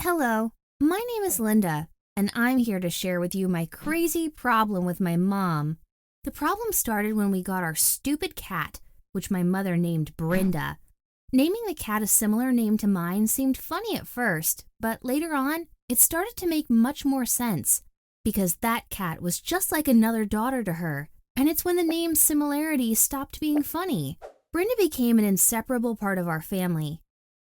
Hello, my name is Linda, and I'm here to share with you my crazy problem with my mom. The problem started when we got our stupid cat, which my mother named Brenda. Naming the cat a similar name to mine seemed funny at first, but later on, it started to make much more sense, because that cat was just like another daughter to her, and it's when the name similarity stopped being funny. Brenda became an inseparable part of our family.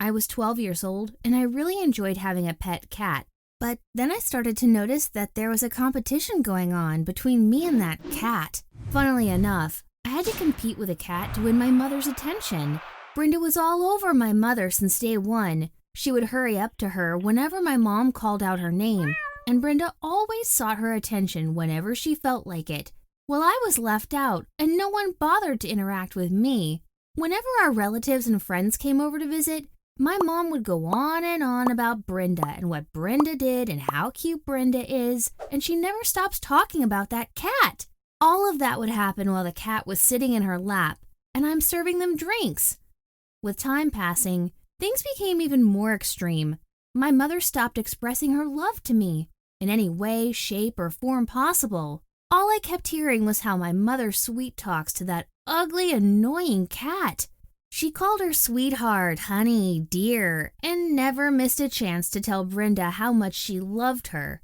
I was 12 years old, and I really enjoyed having a pet cat. But then I started to notice that there was a competition going on between me and that cat. Funnily enough, I had to compete with a cat to win my mother's attention. Brenda was all over my mother since day one. She would hurry up to her whenever my mom called out her name, and Brenda always sought her attention whenever she felt like it. Well, I was left out, and no one bothered to interact with me. Whenever our relatives and friends came over to visit, my mom would go on and on about Brenda and what Brenda did and how cute Brenda is, and she never stops talking about that cat. All of that would happen while the cat was sitting in her lap, and I'm serving them drinks. With time passing, things became even more extreme. My mother stopped expressing her love to me in any way, shape, or form possible. All I kept hearing was how my mother sweet talks to that ugly, annoying cat. She called her sweetheart, honey, dear, and never missed a chance to tell Brenda how much she loved her.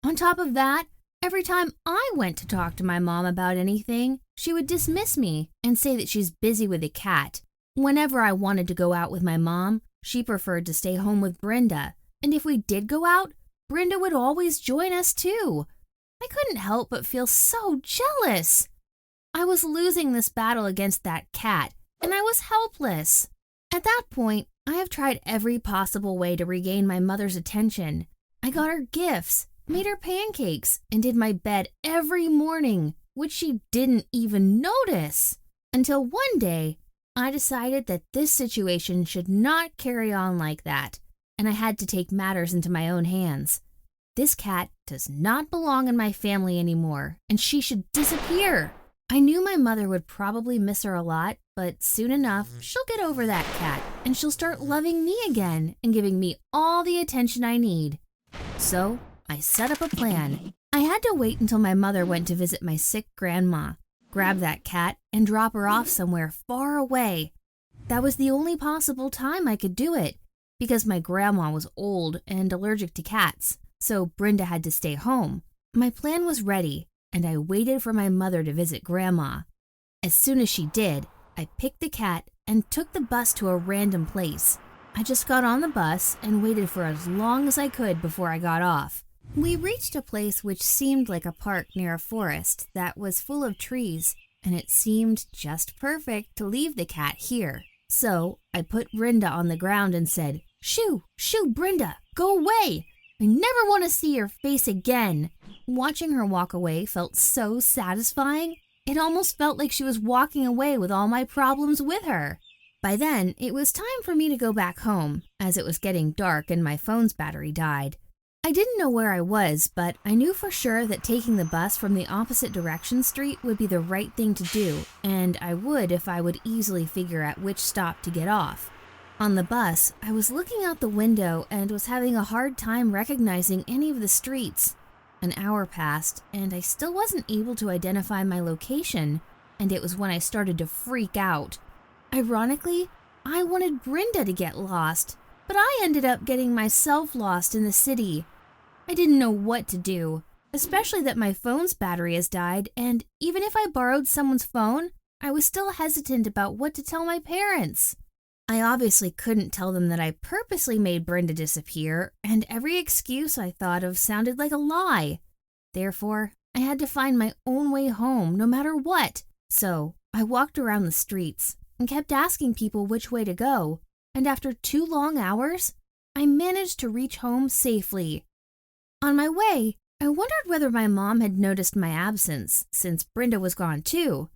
On top of that, every time I went to talk to my mom about anything, she would dismiss me and say that she's busy with the cat. Whenever I wanted to go out with my mom, she preferred to stay home with Brenda, and if we did go out, Brenda would always join us too. I couldn't help but feel so jealous. I was losing this battle against that cat, and I was helpless. At that point, I have tried every possible way to regain my mother's attention. I got her gifts, made her pancakes, and did my bed every morning, which she didn't even notice. Until one day, I decided that this situation should not carry on like that, and I had to take matters into my own hands. This cat does not belong in my family anymore, and she should disappear. I knew my mother would probably miss her a lot, but soon enough, she'll get over that cat, and she'll start loving me again and giving me all the attention I need. So, I set up a plan. I had to wait until my mother went to visit my sick grandma, grab that cat, and drop her off somewhere far away. That was the only possible time I could do it, because my grandma was old and allergic to cats, so Brenda had to stay home. My plan was ready, and I waited for my mother to visit Grandma. As soon as she did, I picked the cat and took the bus to a random place. I just got on the bus and waited for as long as I could before I got off. We reached a place which seemed like a park near a forest that was full of trees, and it seemed just perfect to leave the cat here. So I put Brenda on the ground and said, "Shoo, shoo, Brenda, go away! I never want to see your face again." Watching her walk away felt so satisfying. It almost felt like she was walking away with all my problems with her. By then, it was time for me to go back home, as it was getting dark and my phone's battery died. I didn't know where I was, but I knew for sure that taking the bus from the opposite direction street would be the right thing to do, and I would if I would easily figure out which stop to get off. On the bus, I was looking out the window and was having a hard time recognizing any of the streets. An hour passed, and I still wasn't able to identify my location, and it was when I started to freak out. Ironically, I wanted Brenda to get lost, but I ended up getting myself lost in the city. I didn't know what to do, especially that my phone's battery has died, and even if I borrowed someone's phone, I was still hesitant about what to tell my parents. I obviously couldn't tell them that I purposely made Brenda disappear, and every excuse I thought of sounded like a lie. Therefore, I had to find my own way home no matter what. So, I walked around the streets and kept asking people which way to go, and after 2 long hours, I managed to reach home safely. On my way, I wondered whether my mom had noticed my absence, since Brenda was gone too.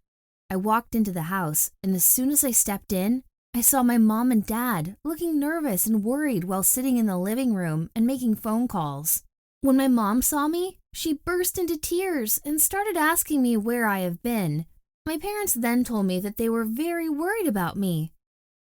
I walked into the house, and as soon as I stepped in, I saw my mom and dad looking nervous and worried while sitting in the living room and making phone calls. When my mom saw me, she burst into tears and started asking me where I have been. My parents then told me that they were very worried about me.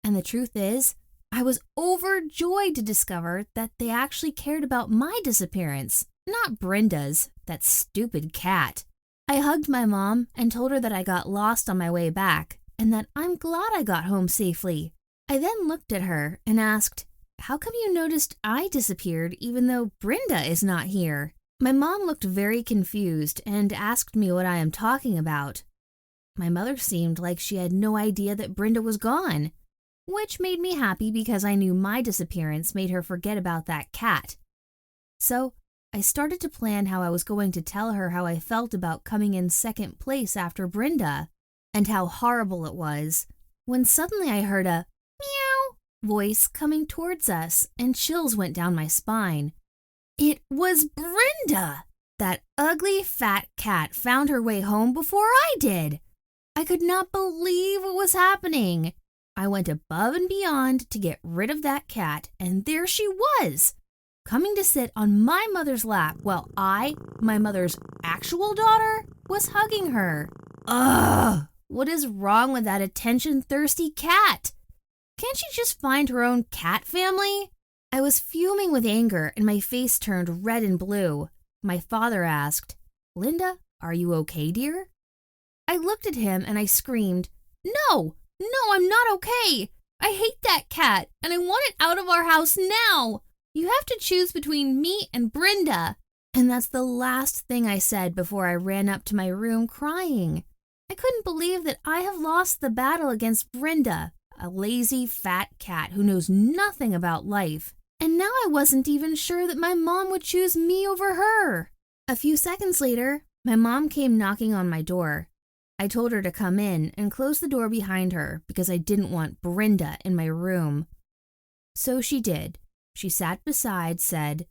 And the truth is, I was overjoyed to discover that they actually cared about my disappearance, not Brenda's, that stupid cat. I hugged my mom and told her that I got lost on my way back and that I'm glad I got home safely. I then looked at her and asked, "How come you noticed I disappeared even though Brenda is not here?" My mom looked very confused and asked me what I am talking about. My mother seemed like she had no idea that Brenda was gone, which made me happy because I knew my disappearance made her forget about that cat. So I started to plan how I was going to tell her how I felt about coming in second place after Brenda and how horrible it was, when suddenly I heard a meow voice coming towards us and chills went down my spine. It was Brenda! That ugly fat cat found her way home before I did. I could not believe what was happening. I went above and beyond to get rid of that cat, and there she was, coming to sit on my mother's lap while I, my mother's actual daughter, was hugging her. Ugh! What is wrong with that attention-thirsty cat? Can't she just find her own cat family? I was fuming with anger and my face turned red and blue. My father asked, "Linda, are you okay, dear?" I looked at him and I screamed, No, I'm not okay. I hate that cat and I want it out of our house now. You have to choose between me and Brenda." And that's the last thing I said before I ran up to my room crying. I couldn't believe that I have lost the battle against Brenda, a lazy, fat cat who knows nothing about life. And now I wasn't even sure that my mom would choose me over her. A few seconds later, my mom came knocking on my door. I told her to come in and close the door behind her because I didn't want Brenda in my room. So she did. She sat beside, said,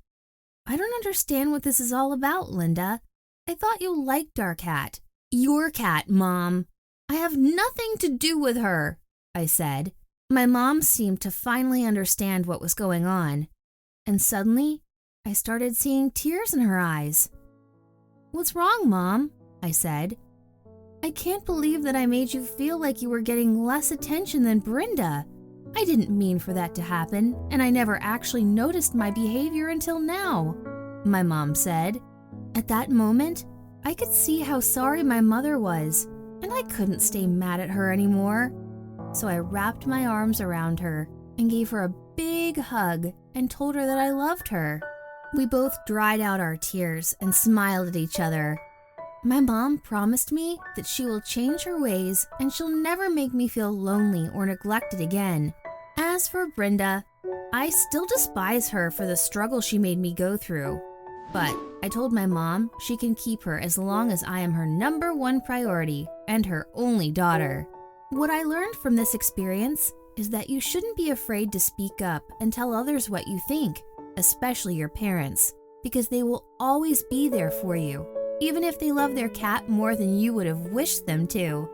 "I don't understand what this is all about, Linda. I thought you liked our cat." "Your cat, Mom. I have nothing to do with her," I said. My mom seemed to finally understand what was going on, and suddenly I started seeing tears in her eyes. "What's wrong, Mom?" I said. "I can't believe that I made you feel like you were getting less attention than Brenda. I didn't mean for that to happen, and I never actually noticed my behavior until now," my mom said. At that moment, I could see how sorry my mother was, and I couldn't stay mad at her anymore. So I wrapped my arms around her and gave her a big hug and told her that I loved her. We both dried out our tears and smiled at each other. My mom promised me that she will change her ways and she'll never make me feel lonely or neglected again. As for Brenda, I still despise her for the struggle she made me go through. But I told my mom she can keep her as long as I am her #1 priority and her only daughter. What I learned from this experience is that you shouldn't be afraid to speak up and tell others what you think, especially your parents, because they will always be there for you, even if they love their cat more than you would have wished them to.